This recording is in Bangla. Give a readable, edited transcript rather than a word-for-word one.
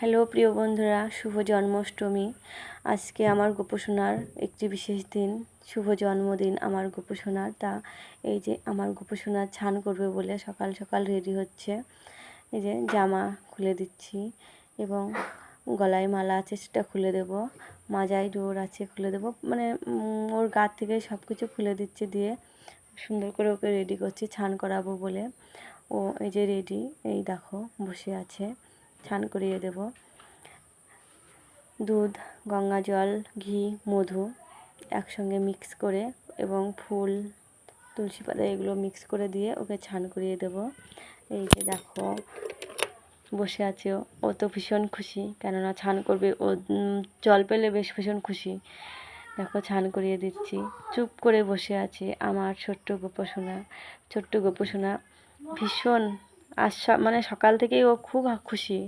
হ্যালো প্রিয় বন্ধুরা, শুভ জন্মাষ্টমী। আজকে আমার গোপসোনার একটি বিশেষ দিন, শুভ জন্মদিন আমার গোপসোনার। তা এই যে আমার গোপসোনা স্নান করবে বলে সকাল সকাল রেডি হচ্ছে। এই যে জামা খুলে দিচ্ছি এবং গলায় মালা আছে সেটা খুলে দেব, মাজায় ডোর আছে খুলে দেব, মানে ওর গা থেকে সব কিছু খুলে দিচ্ছে, দিয়ে সুন্দর করে ওকে রেডি করছি স্নান করাবো বলে। ও এই যে রেডি, এই দেখো বসে আছে, স্নান করিয়ে দেব। দুধ, গঙ্গা জল, ঘি, মধু একসঙ্গে মিক্স করে এবং ফুল, তুলসী পাতা এগুলো মিক্স করে দিয়ে ওকে স্নান করিয়ে দেব। এই যে দেখো বসে আছে, ও তো ভীষণ খুশি, কেননা স্নান করবে ও, জল পেলে বেশ ভীষণ খুশি। দেখো স্নান করিয়ে দিচ্ছি, চুপ করে বসে আছে আমার ছোট্ট গোপসোনা। ছোট্ট গোপসোনা ভীষণ মানে সকাল থেকেই ও খুব খুশি,